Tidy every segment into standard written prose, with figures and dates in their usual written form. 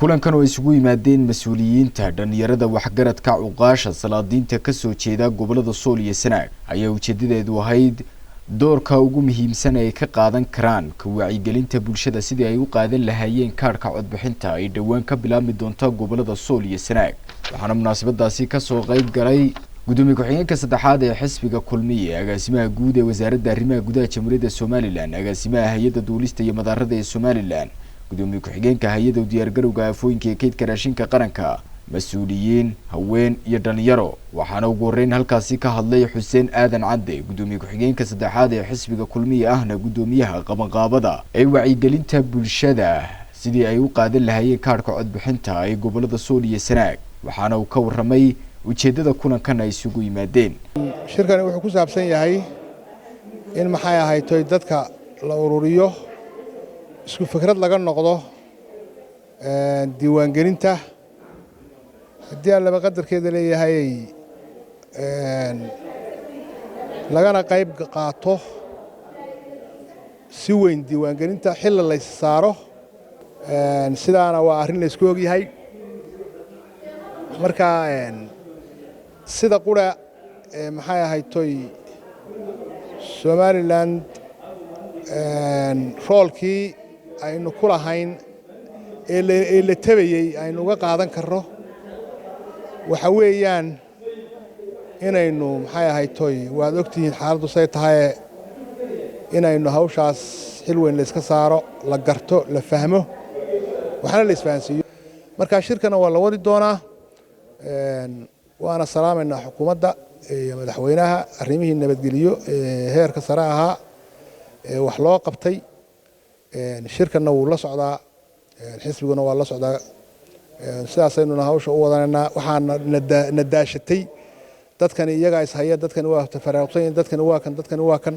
kulankan oo isugu yimaadeen mas'uuliyiinta dhalinyarada waxgaradka cuqaasha salaadiinta ka soo jeeda gobolada Sool iyo Sanaag ayaa ujeedadeedu ahayd doorka ugu muhiimsan ee ka qaadan karaan ka wacyigelinta bulshada sidii ay u qaadan lahaayeen kaarka codbixinta ay dhawaan ka bilaabmi doonto gobolada Sool iyo Sanaag waxaana munaasabadaasi ka soo qayb galay gudoomiye ku-xigeenka saddexaad ee xisbiga kulmiye agaasimaha guud ee wasaaradda arrimaha gudaha Jamhuuriyadda Soomaaliland agaasimaha hay'adda duulista iyo madaarada ee Soomaaliland gudoomiye ku-xigeenka hay'adda diyaargarowga afooyinka ee kaydka raashinka qaranka mas'uuliyiin haween iyo dhalinyaro waxaana ugu horeyn halkaasi ka hadlay Xuseen Aadan Cadde gudoomiye ku-xigeenka saddexaad ee xisbiga kulmiye ahna gudoomiyaha qabanqaabada ee wacyigelinta bulshada sidii ay u qaadan lahaayeen kaarka codbixinta ee gobolada Sool iyo Sanaag waxaana uu ka warramay ujeedada kulankan ay isugu yimaadeen shirkani wuxuu ku saabsan yahay in maxay ahayd dadka la ururiyo isku fikrad laga noqdo diiwaangelinta haddii aan laba qadarkeeda leeyahay lagana qayb qaato si weyn diiwaangelinta xilli la saaro sidaana waa arrin la isku ogyahay marka sida qura maxay ahayd Somaliland roolkii aynu ku lahayn ee la tabayay aynu uga qaadan karno waxa weeyaan inaynu maxay ahayd waad ogtihiin xaaladdu say tahay inaynu hawshaas xil weyn la iska saaro la garto la fahmo waxana la isfahansiiyo marka shirkana waa la wadi doonaa waana salaamayna xukuumadda iyo madaxweynaha arrimihii nabadgeliyo heerka sare ahaa wax loo qabtay shirkana wuu la socdaa xisbiguna waa la socdaa sidaasaynu hawsha u wadanaynaa waxaana nadaashatay dadkani iyaga is haya dadkani waa tafaraaqsan dadkani waa kan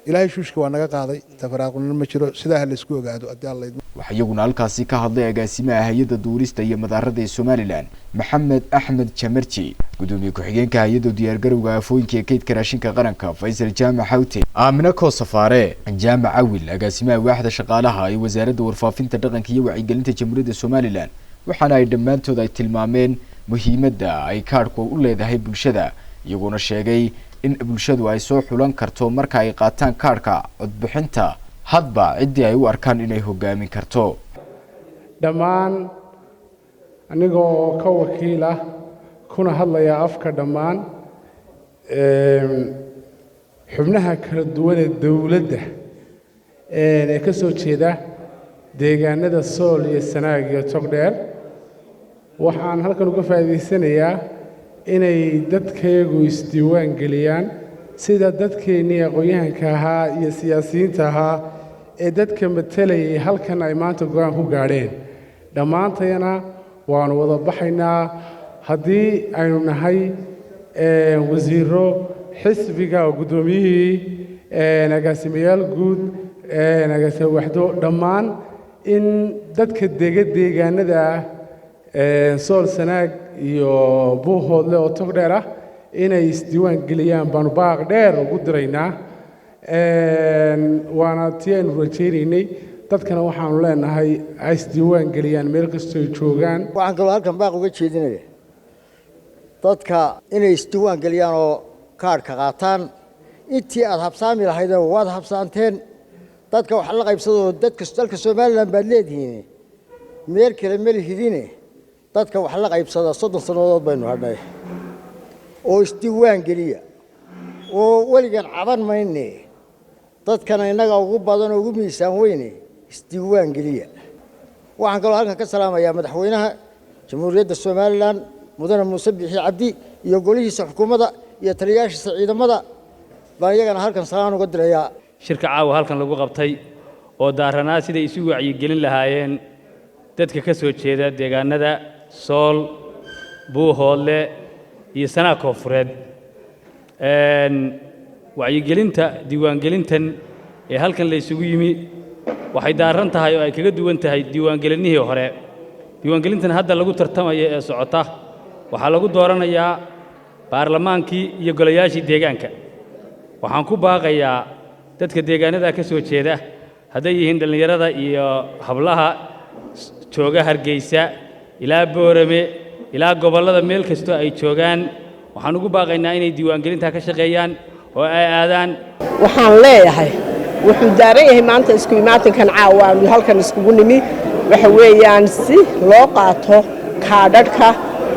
ilaahay shuushka waa naga qaaday tafaraaqna ma jiro sidaa la isku ogaado hadii Allah waxa iyaguna halkaasi ka hadlay agaasimaha hay'adda duulista iyo madaarada ee Soomaaliland Maxamed Axmed Jamarji gudoomiye ku-xigeenka hay'adda diyaargarowga afooyinka ee kaydka raashinka qaranka Faysal Jaamac Hawte Aamina Koosafare Jaamac Awil agaasimaha waaxda shaqaalaha ee wasaaradda warfaafinta dhaqanka iyo wacyigelinta Jamhuuriyadda Soomaaliland waxaana ay dhammaantood ay tilmaameen muhiimadda ay kaarku u leedahay bulshada iyaguna sheegay in bulshadu ay soo xulan karto marka ay qaataan kaarka codbixinta hadba cidii ay u arkaan inay hogaamin karto dhammaan anigoo ka wakiil ah kuna hadlaya afka dhammaan xubnaha kala duwan ee dawladda ee ka soo jeeda deegaanada Sool iyo Sanaag iyo Togdheer waxaan halkan uga faa'iideysanayaa inay dadkaygu isdiiwaan geliyaan sida dadkeenii aqoonyahanka ahaa iyo siyaasiyiinta ahaa ee dadka matalayay halkan ay maanta go'aan ku gaadheen dhammaantayna waanu wada baxaynaa haddii aynu nahay wasiiro xisbiga gudoomiyihii agaasimayaal guud agaasimo waxdo dhammaan in dadka deegaanada Sool Sanaag iyo Buuhoodle oo Togdheer ah inay isdiiwaan geliyaan baan baaq dheer ugu diraynaa waana tiin rajaynaynay dadkana waxaanu leenahay ay isdiiwaan geliyaan meel kasta ay joogaan waxaan kaloo halkan baaq uga jeedinayaa dadka inay isdiiwaan geliyaan oo kaarka qaataan intii aad habsaami lahaydeen waad habsaanteen dadka wax la qaybsado dalka Soomaaliland baad leedihiin meel kale ma lihidine dadka wax la qaybsada 30 sanadood baynu hadhay oo isdiiwaan geliya oo waligan caban maynee dadkana inaga ugu badan ugu miisaan weyne isdiiwaan geliya waxaan kaloo halkan ka salaamayaa madaxweynaha Jamhuuriyadda Soomaaliland mudane Muuse Biixi Cabdi iyo golihiisa xukuumadda iyo taliyaashiisa ciidamada baan iyagana halkan salaan uga dirayaa shirka caawa halkan lagu qabtay oo daaranaa sida isu wacyigelin lahaayeen dadka ka soo jeeda deegaanada Sool Buuhoodle iyo Sanaag Koonfureed wacyigelinta diiwaangelintan ee halkan la isugu yimi waxay daaran tahay oo ay kaga duwan tahay diiwaangelinihii hore diiwaangelintan hadda lagu tartamayo ee socota waxaa lagu dooranayaa baarlamaankii iyo golayaashii deegaanka waxaan ku baaqayaa dadka deegaanada ka soo jeeda hadday yihiin dhalinyarada iyo hablaha jooga Hargeysa ilaa Boorame ilaa gobollada meel kasto ay joogaan waxaan ugu baaqaynaa inay diiwaangelinta ka shaqeeyaan oo ay aadaan waxaan leeyahay wuxuu daaran yahay maanta isku imaatinkan caawa halkan iskugu nimi waxa weeyaan si loo qaato kaadhadhka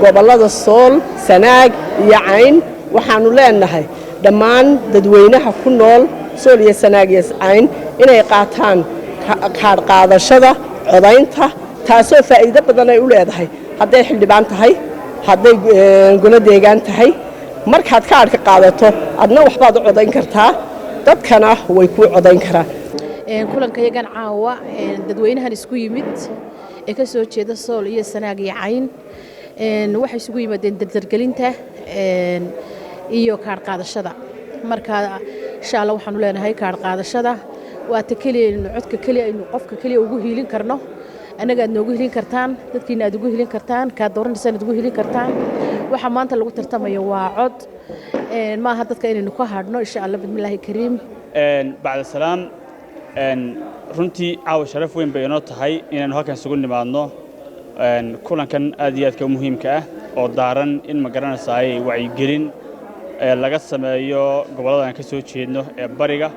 gobollada Sool Sanaag iyo Cayn waxaanu leenahay dhammaan dadweynaha ku nool Sool iyo Sanaag iyo Cayn inay qaataan kaadh qaadashada codaynta taasoo faa'iido badan ay u leedahay hadday xildhibaan tahay hadday golo deegaan tahay markaad kaadhka qaadato adna waxbaad u codayn kartaa dadkana way ku codayn karaan kulankayagan caawa dadweynahan isku yimid ee ka soo jeeda Sool iyo Sanaag iyo Cayn waxay isugu yimaadeen dardargelinta iyo kaadh qaadashada marka insha Allah waxaanu leenahay kaadh qaadashada waa ta kaliya codka kaliya aynu qofka kaliya ugu hiilin karno anaga aad noogu hilin kartaan dadkiina aad ugu hilin kartaan ka dooranaysan aad ugu hilin kartaan waxa maanta lagu tartamayo waa cod ma aha dadka inaynu ka hadhno insha Allah bismillaahi kariim bacda salaam runtii caawa sharaf weyn bay inoo tahay inaynu halkan isugu nimaadno kulankan aad iyo aadka muhiimka ah oo daaran in ma garanaysaay wacyigelin laga sameeyo gobolladan ka soo jeedno ee bariga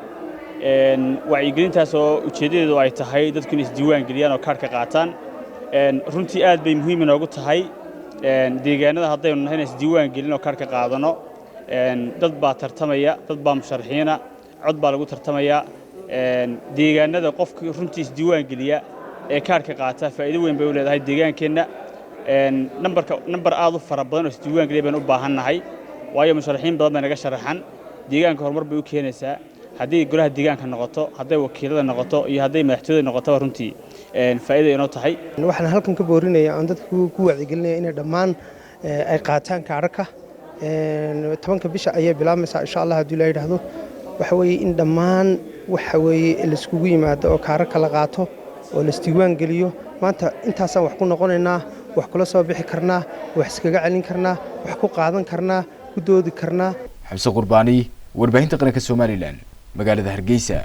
wacyigelintaas oo ujeedadeedu ay tahay dadku inay isdiiwaan geliyaan oo kaadhka qaataan runtii aad bay muhiim inoogu tahay deegaanada haddaynu nahay inaan isdiiwaan gelin oo kaadhka qaadano dad baa tartamaya dad baa musharaxiina cod baa lagu tartamaya deegaanada qofka runtii isdiiwaan geliya ee kaadhka qaata faa'iido weyn bay u leedahay deegaankeenna nambar aad u fara badan oo isdiiwaan geliya baynu u baahannahay waayo musharaxiin badan bay naga sharaxan deegaanka horumar bay u keenaysaa haddii golaha deegaanka noqoto hadday wakiilada noqoto iyo hadday madaxtooyada noqoto runtii faa'iido inoo tahay waxaan halkan ka boorinayaa aan dadku ku wacyigelinaya inay dhammaan ay qaataan kaadhka 10 bisha ayay bilaabmaysaa insha Allah haddii la yiraahdo waxa weeye in dhammaan waxa weeye la iskugu yimaado oo kaadhka la qaato oo la isdiiwaan geliyo maanta intaasaan wax ku noqonaynaa wax kula soo bixi karnaa wax iskaga celin karnaa wax ku qaadan karnaa ku doodi karnaa Xamse Qurbaani warbaahinta qaranka Soomaaliland magaalada Hargeysa.